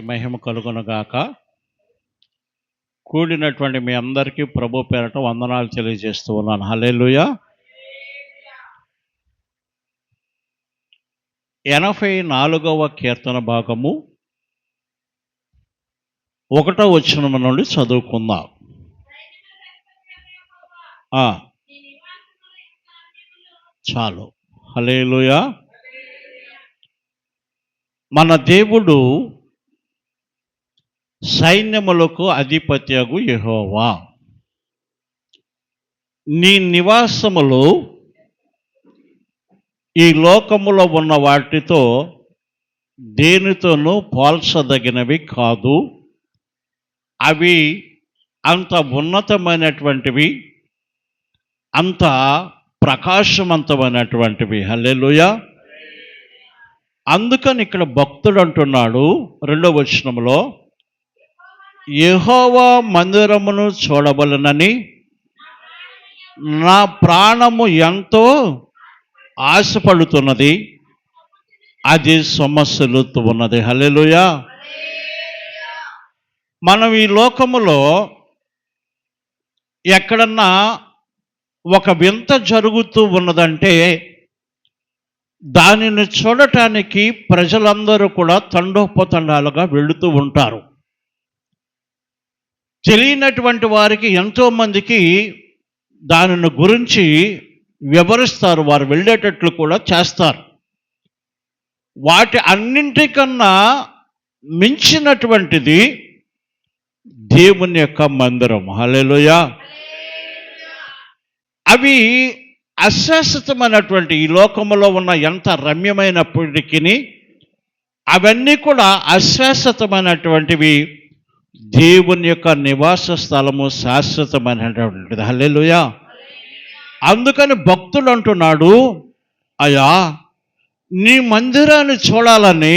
మహిమ కలుగునుగాక. కూడినటువంటి మీ అందరికీ ప్రభు పేరట వందనాలు తెలియజేస్తూ ఉన్నాను. హల్లెలూయా. 84వ కీర్తన భాగము 1వ వచనం నుండి చదువుకుందాం. చాలు. హల్లెలూయా. మన దేవుడు సైన్యములకు అధిపత్యగు యెహోవా. నీ నివాసములు ఈ లోకములో ఉన్న వాటితో దేనితోనూ పోల్చదగినవి కాదు. అవి అంత ఉన్నతమైనటువంటివి, అంత ప్రకాశవంతమైనటువంటివి. హల్లెలూయా. అందుకని ఇక్కడ భక్తుడు అంటున్నాడు 2వ వచనంలో, యెహోవా మందిరమును చూడవలెనని నా ప్రాణము ఎంతో ఆశపడుతున్నది, అది సొమ్మసిల్లుతూ ఉన్నది. హల్లెలూయా. మనం ఈ లోకములో ఎక్కడన్నా ఒక వింత జరుగుతూ ఉన్నదంటే దానిని చూడటానికి ప్రజలందరూ కూడా తండోపతండాలుగా వెళుతూ ఉంటారు. తెలియనటువంటి వారికి ఎంతోమందికి దానిని గురించి వివరిస్తారు, వారు వెళ్ళేటట్లు కూడా చేస్తారు. వాటి అన్నింటికన్నా మించినటువంటిది దేవుని యొక్క మందిరం. హల్లెలూయా. అవి అశాశ్వతమైనటువంటి, ఈ లోకంలో ఉన్న ఎంత రమ్యమైనప్పటికీ అవన్నీ కూడా అశాశ్వతమైనటువంటివి. దేవుని యొక్క నివాస స్థలము శాశ్వతమైనటువంటిది. హల్లెలూయా. అందుకని భక్తుడు అంటున్నాడు, అయ్యా నీ మందిరాన్ని చూడాలని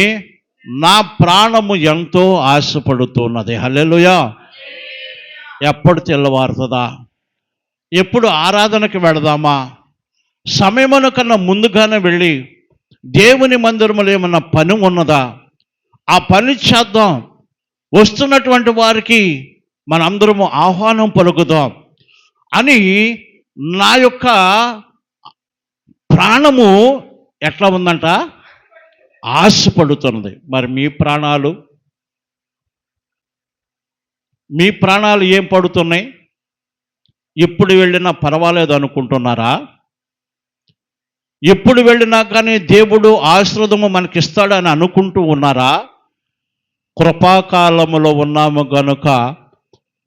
నా ప్రాణము ఎంతో ఆశపడుతున్నది. హల్లెలూయా. ఎప్పుడు తెల్లవారుతుందా, ఎప్పుడు ఆరాధనకి వెళదామా, సమయమున కన్నా ముందుగానే వెళ్ళి దేవుని మందిరములో ఏమన్నా పని ఉన్నదా, ఆ పని చేద్దాం, వస్తున్నటువంటి వారికి మనందరము ఆహ్వానం పలుకుదాం అని నా యొక్క ప్రాణము ఎట్లా ఉందంట, ఆశపడుతున్నది. మరి మీ ప్రాణాలు ఏం పడుతున్నాయి? ఎప్పుడు వెళ్ళినా పర్వాలేదు అనుకుంటున్నారా? ఎప్పుడు వెళ్ళినా కానీ దేవుడు ఆశీర్వాదము మనకిస్తాడని అనుకుంటూ ఉన్నారా? కృపాకాలములో ఉన్నాము గనుక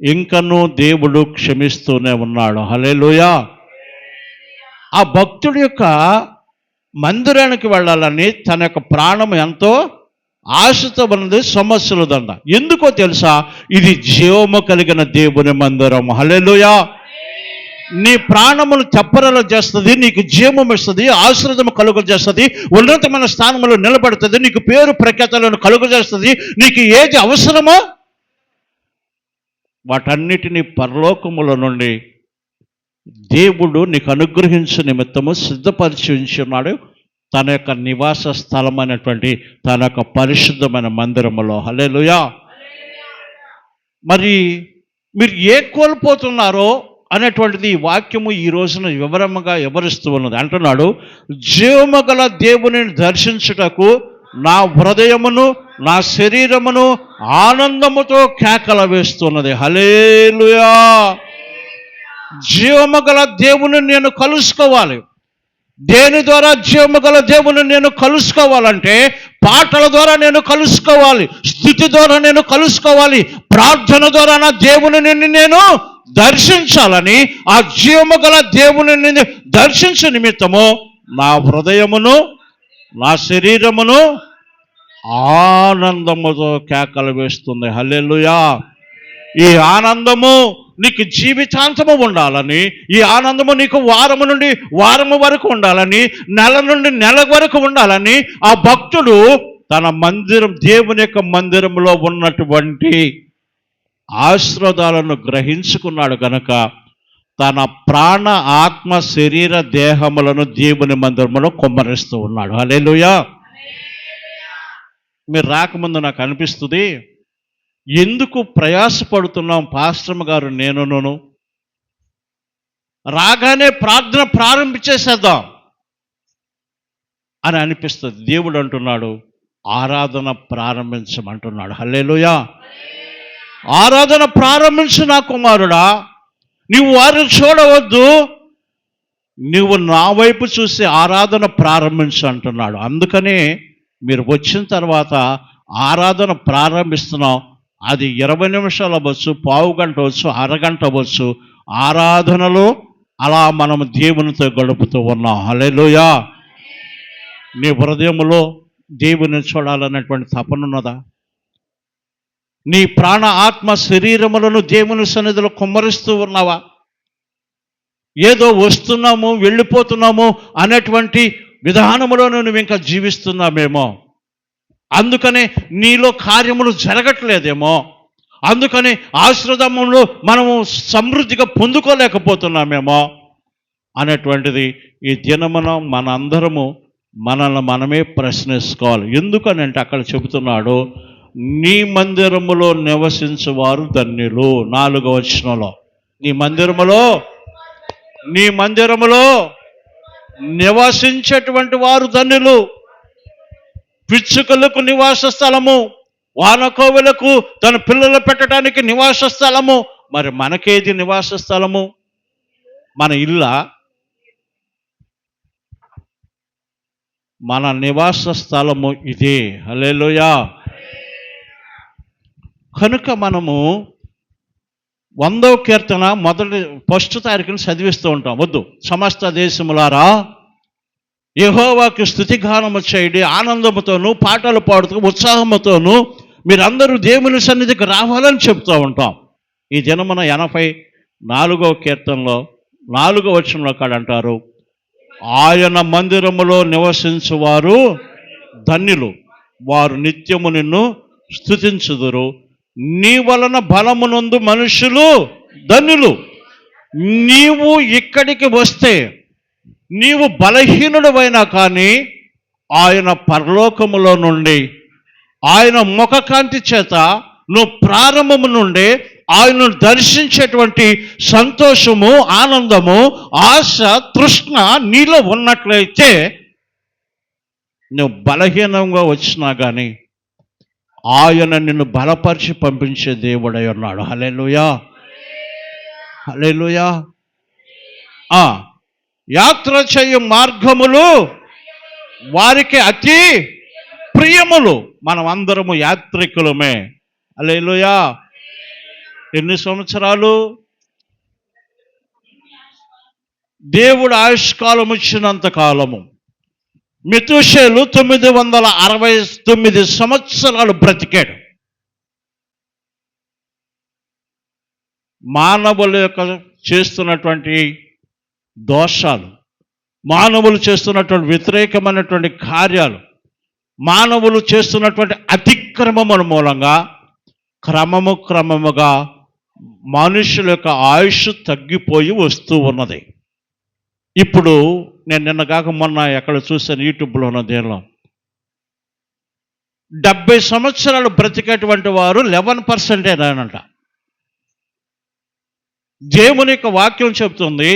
ఇంకనూ దేవుడు క్షమిస్తూనే ఉన్నాడు. హల్లెలూయా. ఆ భక్తుడి యొక్క మందిరానికి వెళ్ళాలని తన యొక్క ప్రాణం ఎంతో ఆశతో ఉన్నది, సమస్యలు దండ. ఎందుకో తెలుసా? ఇది జీవము కలిగిన దేవుని మందిరం. హల్లెలూయా. నీ ప్రాణమును తెప్పరలో చేస్తుంది, నీకు జీవము ఇస్తుంది, ఆశీర్వాదము కలుగజేస్తుంది, ఉన్నతమైన స్థానంలో నిలబడుతుంది, నీకు పేరు ప్రఖ్యాతలను కలుగజేస్తుంది. నీకు ఏది అవసరమో వాటన్నిటినీ పరలోకముల నుండి దేవుడు నీకు అనుగ్రహించే నిమిత్తము సిద్ధపరిచి ఉంచున్నాడు తన యొక్క నివాస స్థలమైనటువంటి తన యొక్క పరిశుద్ధమైన మందిరములో. హల్లెలూయా. మరి మీరు ఏ కోల్పోతున్నారో అనేటువంటిది ఈ వాక్యము ఈ రోజున వివరముగా వివరిస్తూ ఉన్నది. అంటున్నాడు, జీవము గల దేవుని దర్శించుటకు నా హృదయమును నా శరీరమును ఆనందముతో కేకల వేస్తున్నది. హల్లెలూయా. జీవము గల దేవుని నేను కలుసుకోవాలి. దేని ద్వారా జీవము గల దేవుని నేను కలుసుకోవాలంటే పాటల ద్వారా నేను కలుసుకోవాలి, స్తుతి ద్వారా నేను కలుసుకోవాలి, ప్రార్థన ద్వారా నా దేవుని నేను దర్శించాలని, ఆ జీవము గల దేవుని దర్శించే నిమిత్తము నా హృదయమును నా శరీరమును ఆనందముతో కేకలు వేస్తుంది. హల్లెలూయా. ఈ ఆనందము నీకు జీవితాంతము ఉండాలని, ఈ ఆనందము నీకు వారము నుండి వారము వరకు ఉండాలని, నెల నుండి నెల వరకు ఉండాలని ఆ భక్తుడు తన మందిరం, దేవుని యొక్క మందిరంలో ఉన్నటువంటి ఆశీర్వాదాలను గ్రహించుకున్నాడు గనక తన ప్రాణ ఆత్మ శరీర దేహములను దేవుని మందిరములో కుమ్మరిస్తూ ఉన్నాడు. హల్లెలూయా. మీరు రాకముందు నాకు అనిపిస్తుంది, ఎందుకు ప్రయాసపడుతున్నాం పాస్టమ్ గారు నేనును, రాగానే ప్రార్థన ప్రారంభించేసేద్దాం అని అనిపిస్తుంది. దేవుడు అంటున్నాడు, ఆరాధన ప్రారంభించమంటున్నాడు. హల్లెలూయా. ఆరాధన ప్రారంభించు నా కుమారుడా, నీవు వారిని చూడవద్దు, నువ్వు నా వైపు చూసి ఆరాధన ప్రారంభించు అంటున్నాడు. అందుకనే మీరు వచ్చిన తర్వాత ఆరాధన ప్రారంభిస్తున్నాం. అది 20 నిమిషాలు అవ్వచ్చు, పావు గంట అవ్వచ్చు, అరగంట అవ్వచ్చు, ఆరాధనలో అలా మనం దేవునితో గడుపుతూ ఉన్నాం. హల్లెలూయా. నీ హృదయంలో దేవుని చూడాలన్నటువంటి తపన ఉన్నదా? నీ ప్రాణ ఆత్మ శరీరములను దేవుని సన్నిధిలో కుమ్మరిస్తూ ఉన్నావా? ఏదో వస్తున్నాము వెళ్ళిపోతున్నాము అనేటువంటి విధానములో నువ్వు ఇంకా జీవిస్తున్నామేమో, అందుకనే నీలో కార్యములు జరగట్లేదేమో, అందుకని ఆశీర్వాదములు మనము సమృద్ధిగా పొందుకోలేకపోతున్నామేమో అనేటువంటిది ఈ దినమున మనందరము మనల్ని మనమే ప్రశ్నించుకోవాలి. ఎందుకనంటే అక్కడ చెబుతున్నాడు, నీ మందిరములో నివసించువారు ధన్యులు. 4వ వచనంలో, నీ మందిరములో నివసించేటువంటి వారు ధన్యులు. పిచ్చుకలకు నివాస స్థలము, వానకోవులకు తన పిల్లలు పెట్టడానికి నివాస స్థలము. మరి మనకేది నివాస స్థలము? మన ఇల్లా? మన నివాస స్థలము ఇదే. హల్లెలూయా. కనుక మనము 100వ కీర్తన ఫస్ట్ తారీఖుని చదివిస్తూ ఉంటాం. వద్దు, సమస్త దేశములారా యెహోవాకు స్తుతిగానము చేయండి, ఆనందముతోనూ పాటలు పాడుతూ ఉత్సాహముతోనూ మీరందరూ దేవుని సన్నిధికి రావాలని చెప్తూ ఉంటాం. ఈ దినమున 84వ కీర్తనలో 4వ వచనంలో కాడ అంటారు, ఆయన మందిరములో నివసించువారు ధన్యులు, వారు నిత్యము నిన్ను స్తుతించుదురు. నీ వలన బలమునందు మనుషులు ధన్యులు. నీవు ఇక్కడికి వస్తే నీవు బలహీనుడవైనా కానీ ఆయన పరలోకములో నుండి ఆయన ముఖకాంతి చేత నువ్వు ప్రారంభము నుండి ఆయనను దర్శించేటువంటి సంతోషము, ఆనందము, ఆశ, తృష్ణ నీలో ఉన్నట్లయితే నువ్వు బలహీనంగా వచ్చినా కానీ ఆయన నిన్ను బలపరిచి పంపించే దేవుడై ఉన్నాడు. హల్లెలూయా. హల్లెలూయా. యాత్ర చేయు మార్గములు వారికి అతి ప్రియములు. మనం అందరము యాత్రికులమే. హల్లెలూయా. ఎన్ని సంవత్సరాలు దేవుడు ఆయుష్కాలం ఇచ్చినంత కాలము. మెతూషేలు 969 సంవత్సరాలు బ్రతికాడు. మానవుల యొక్క చేస్తున్నటువంటి దోషాలు, మానవులు చేస్తున్నటువంటి వ్యతిరేకమైనటువంటి కార్యాలు, మానవులు చేస్తున్నటువంటి అతిక్రమముల మూలంగా క్రమముగా మనుషుల యొక్క ఆయుష్ తగ్గిపోయి వస్తూ ఉన్నది. ఇప్పుడు నేను నిన్న కాక మొన్న ఎక్కడ చూశాను, యూట్యూబ్లో ఉన్న దేనిలో 70 సంవత్సరాలు బ్రతికేటువంటి వారు 11%. దేవుని యొక్క వాక్యం చెప్తుంది,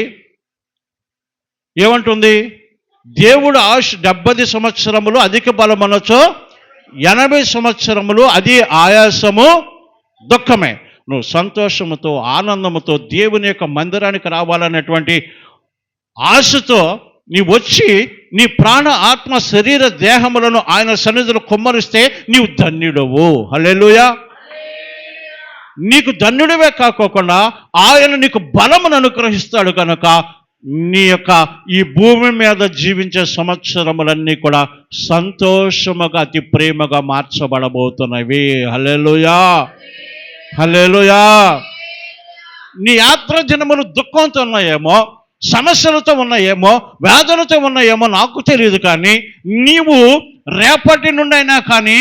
ఏమంటుంది? దేవుడు ఆయుష్ 70 సంవత్సరములు అధిక బలమనొచ్చో, 80 సంవత్సరములు అది ఆయాసము, దుఃఖమే. నువ్వు సంతోషముతో ఆనందముతో దేవుని యొక్క మందిరానికి రావాలనేటువంటి ఆశతో నీవు వచ్చి నీ ప్రాణ ఆత్మ శరీర దేహములను ఆయన సన్నిధిలో కుమ్మరిస్తే నీవు ధన్యుడవు. హల్లెలూయా. నీకు ధన్యుడివే కాకోకుండా ఆయన నీకు బలమును అనుగ్రహిస్తాడు. కనుక నీ యొక్క ఈ భూమి మీద జీవించే సంవత్సరములన్నీ కూడా సంతోషముగా అతి ప్రేమగా మార్చబడబోతున్నవి. హల్లెలూయా. హల్లెలూయా. నీ యాత్ర దినములు దుఃఖంతో ఉన్నాయేమో, సమస్యలతో ఉన్నాయేమో, వేదనతో ఉన్నాయేమో నాకు తెలియదు, కానీ నీవు రేపటి నుండి అయినా కానీ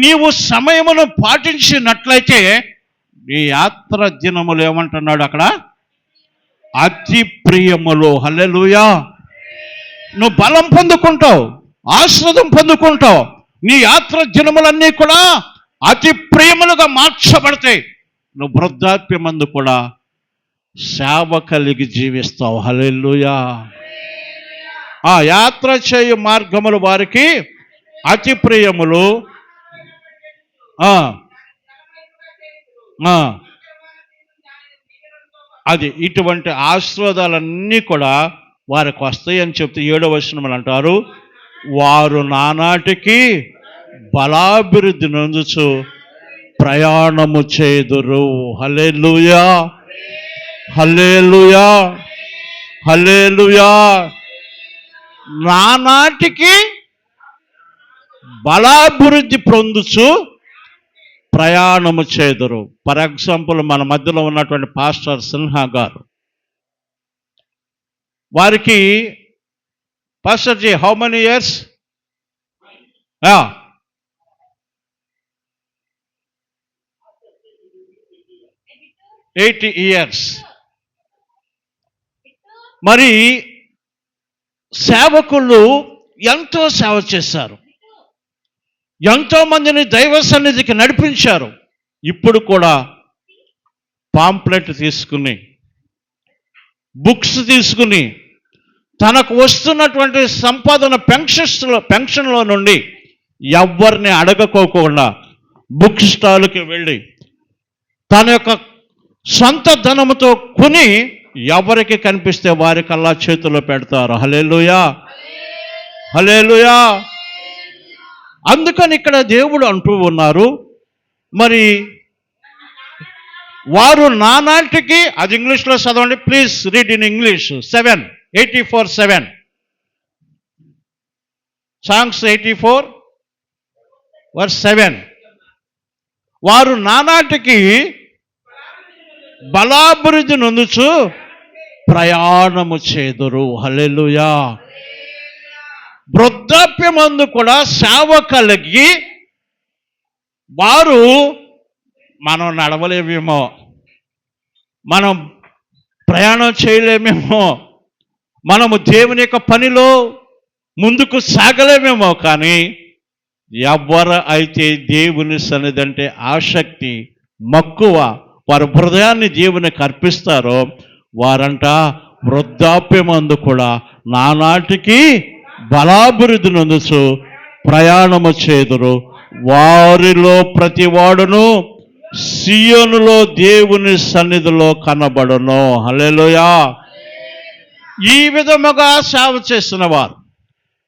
నీవు సమయమును పాటించినట్లయితే ఈ యాత్ర దినములు ఏమంటున్నాడు అక్కడ? అతి ప్రియములు. హల్లెలూయా. నువ్వు బలం పొందుకుంటావు, ఆశీర్వాదం పొందుకుంటావు, నీ యాత్ర దినములన్నీ కూడా అతి ప్రేమలుగా మార్చబడతాయి. నువ్వు వృద్ధాప్యమందు కూడా సేవ కలిగి జీవిస్తావు. హల్లెలూయా. ఆ యాత్ర చేయు మార్గములు వారికి అతి ప్రియములు. అది ఇటువంటి ఆశీర్వాదాలన్నీ కూడా వారికి వస్తాయని చెప్తే 7వ వచనములు అంటారు, వారు నానాటికి బలాభివృద్ధి నొందుచు ప్రయాణము చేదురు. హల్లెలూయా, హల్లెలూయా, హల్లెలూయా. నానాటికి బలాభివృద్ధి పొందుచు ప్రయాణము చేదురు. ఫర్ ఎగ్జాంపుల్, మన మధ్యలో ఉన్నటువంటి పాస్టర్ సిన్హా గారు, వారికి pastor ji how many years? 80 years. మరి సేవకులు ఎంతో సేవ చేశారు, ఎంతో మందిని దైవ సన్నిధికి నడిపించారు. ఇప్పుడు కూడా పాంప్లెట్ తీసుకుని, బుక్స్ తీసుకుని, తనకు వస్తున్నటువంటి సంపాదన పెన్షన్లో నుండి ఎవరిని అడగకోకుండా బుక్ స్టాల్కి వెళ్ళి తన యొక్క సొంత ధనముతో కొని ఎవరికి కనిపిస్తే వారికల్లా చేతిలో పెడతారు. హల్లెలూయా, హల్లెలూయా. అందుకని ఇక్కడ దేవుడు అంటూ ఉన్నారు, మరి వారు నానాటికి, అది ఇంగ్లీష్లో చదవండి please, read in English. 84:7 songs 84:7. వారు నానాటికి బలాభివృద్ధి నొందుచు ప్రయాణము చేదురు. హల్లెలూయా. వృద్ధాప్యమందు కూడా సేవ కలిగి వారు, మనం నడవలేమేమో, మనం ప్రయాణం చేయలేమేమో, మనము దేవుని యొక్క పనిలో ముందుకు సాగలేమేమో, కానీ ఎవరు అయితే దేవుని సన్నిధి అంటే ఆసక్తి, మక్కువ, వారి హృదయాన్ని దేవునికి అర్పిస్తారో వారంట వృద్ధాప్యమందు కూడా నానాటికి బలాభివృద్ధి నొందుచు ప్రయాణము చేదురు. వారిలో ప్రతివాడును సియోనులో దేవుని సన్నిధిలో కనబడును. హల్లెలూయా. ఈ విధముగా సేవ చేసిన వారు,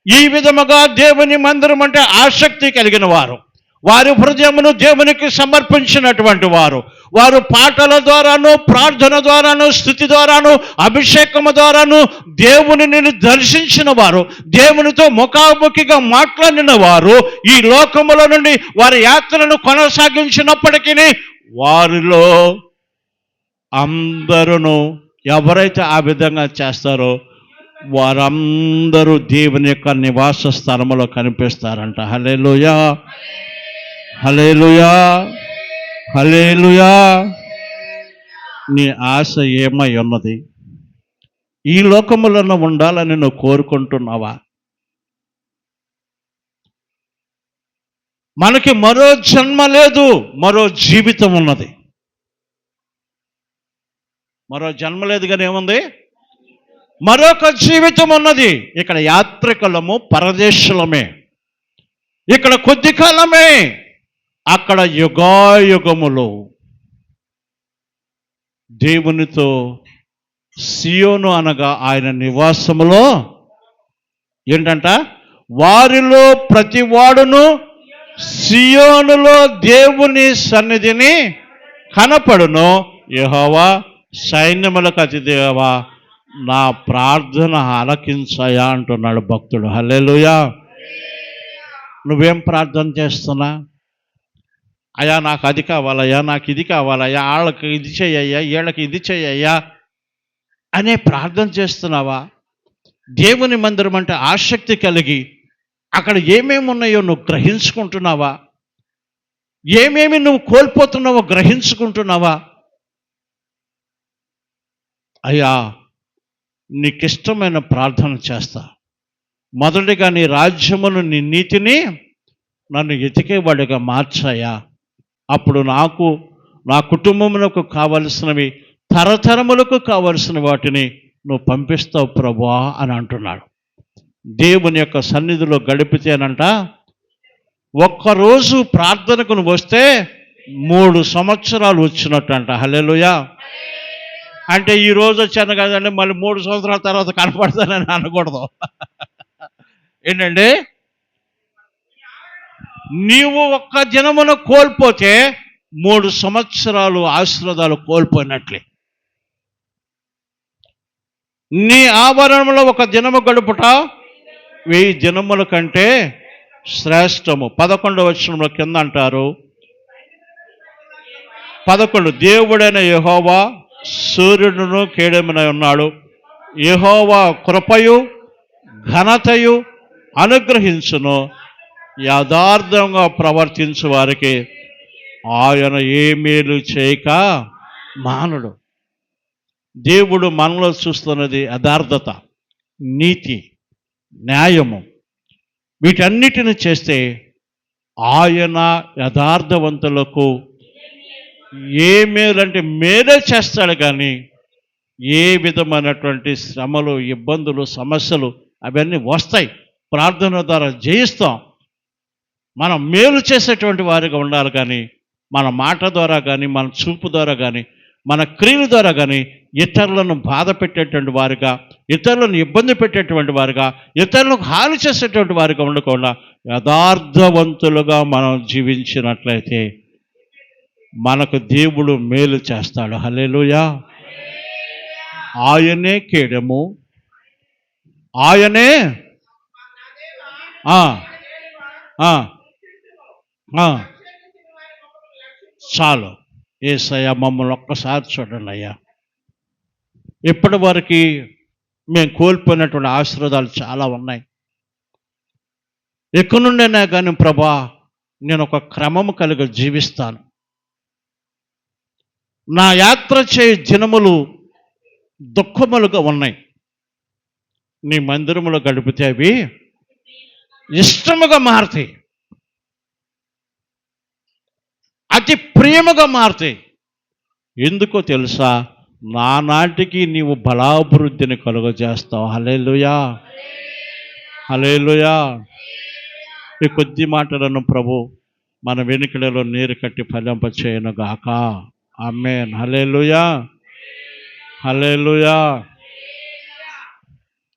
ఈ విధముగా దేవుని మందిరం అంటే ఆసక్తి కలిగిన వారు, వారి హృదయమును దేవునికి సమర్పించినటువంటి వారు, వారు పాటల ద్వారాను, ప్రార్థన ద్వారాను, స్తుతి ద్వారాను, అభిషేకము ద్వారాను దేవునిని దర్శించిన వారు, దేవునితో ముఖాముఖిగా మాట్లాడిన వారు ఈ లోకముల నుండి వారి యాత్రలను కొనసాగించినప్పటికీ వారిలో అందరూ ఎవరైతే ఆ విధంగా చేస్తారో వారందరూ దేవుని యొక్క నివాస స్థలములో కనిపిస్తారంట. హల్లెలూయా, హల్లెలూయా, హల్లెలూయా. నీ ఆశ ఏమై ఉన్నది? ఈ లోకములను ఉండాలని నువ్వు కోరుకుంటున్నావా? మనకి మరో జన్మ లేదు, మరో జీవితం ఉన్నది. మరో జన్మ లేదు కానీ ఏముంది? మరొక జీవితం ఉన్నది. ఇక్కడ యాత్రికులము, పరదేశులమే. ఇక్కడ కొద్ది కాలమే, అక్కడ యుగాయుగములు దేవునితో సియోను అనగా ఆయన నివాసములో ఏంటంట, వారిలో ప్రతివాడును సియోనులో దేవుని సన్నిధిని కనపడును. యెహోవా సైన్యములకు అధిదేవా నా ప్రార్థన ఆలకించయా అంటున్నాడు భక్తుడు. హల్లెలూయా. నువ్వేం ప్రార్థన చేస్తున్నా? అయ్యా నాకు అది కావాలయ్యా, నాకు ఇది కావాలయ్యా, వాళ్ళకి ఇది చెయ్యయ్యా, వీళ్ళకి ఇది చెయ్యయ్యా అనే ప్రార్థన చేస్తున్నావా? దేవుని మందిరం అంటే ఆసక్తి కలిగి అక్కడ ఏమేమి ఉన్నాయో నువ్వు గ్రహించుకుంటున్నావా? ఏమేమి నువ్వు కోల్పోతున్నావో గ్రహించుకుంటున్నావా? అయ్యా నీకిష్టమైన ప్రార్థన చేస్తా. మొదటిగా నీ రాజ్యమును, నీ నీతిని నన్ను ఎతికేవాడిగా మార్చాయా. అప్పుడు నాకు, నా కుటుంబమునకు కావలసినవి, తరతరములకు కావలసిన వాటిని నువ్వు పంపిస్తావు ప్రభువా అని అంటున్నాడు. దేవుని యొక్క సన్నిధిలో గడిపితేనంట, ఒక్కరోజు ప్రార్థనకు నువ్వు వస్తే 3 సంవత్సరాలు వచ్చినట్టంట. హల్లెలూయా. అంటే ఈ రోజు వచ్చాను కదండి, మళ్ళీ 3 సంవత్సరాల తర్వాత కనపడతానని అనకూడదు. ఏంటండి, నీవు ఒక్క దినమున కోల్పోతే 3 సంవత్సరాలు ఆశీర్వాదాలు కోల్పోయినట్లే. నీ ఆవరణంలో ఒక దినము గడుపుట 1000 దినముల కంటే శ్రేష్టము. 11వ వచనంలో కింద అంటారు, 11 దేవుడైన యెహోవా సూర్యుడును కేడెమునై ఉన్నాడు. యెహోవా కృపయు ఘనతయు అనుగ్రహించును, యథార్థంగా ప్రవర్తించు వారికి ఆయన ఏ మేలు చేయక మానడు. దేవుడు మనలో చూస్తున్నది యథార్థత, నీతి, న్యాయము. వీటన్నిటిని చేస్తే ఆయన యథార్థవంతులకు ఏ మేలంటే మేలే చేస్తాడు, కానీ ఏ విధమైనటువంటి శ్రమలు, ఇబ్బందులు, సమస్యలు అవన్నీ వస్తాయి. ప్రార్థన ద్వారా జయిస్తాం. మనం మేలు చేసేటువంటి వారిగా ఉండాలి, కానీ మన మాట ద్వారా కానీ, మన చూపు ద్వారా కానీ, మన క్రియల ద్వారా కానీ ఇతరులను బాధ పెట్టేటువంటి వారిగా, ఇతరులను ఇబ్బంది పెట్టేటువంటి వారిగా, ఇతరులకు హాని చేసేటువంటి వారిగా ఉండకుండా యథార్థవంతులుగా మనం జీవించినట్లయితే మనకు దేవుడు మేలు చేస్తాడు. హల్లెలూయా. ఆయనే కేడము, ఆయనే చాలు. యేసయ్య మమ్మల్ని ఒక్కసారి చూడండి అయ్యా. ఇప్పటి వరకు మేము కోల్పోయినటువంటి ఆశీర్వాదాలు చాలా ఉన్నాయి. ఎక్కడి నుండైనా కానీ ప్రభా, నేను ఒక క్రమము కలిగి జీవిస్తాను. నా యాత్ర చేయ దినములు దుఃఖములుగా ఉన్నాయి. నీ మందిరములో గడిపితే అవి ఇష్టముగా మారుతాయి, అతి ప్రేమగా మారుతాయి. ఎందుకో తెలుసా? నానాటికి నీవు బలాభివృద్ధిని కలుగజేస్తావు. హల్లెలూయా, హల్లెలూయా. ఈ కొద్ది మాటలను ప్రభు మన వెనుకలలో నీరు కట్టి ఫలింప చేయను గాక. ఆమేన్. హల్లెలూయా, హల్లెలూయా.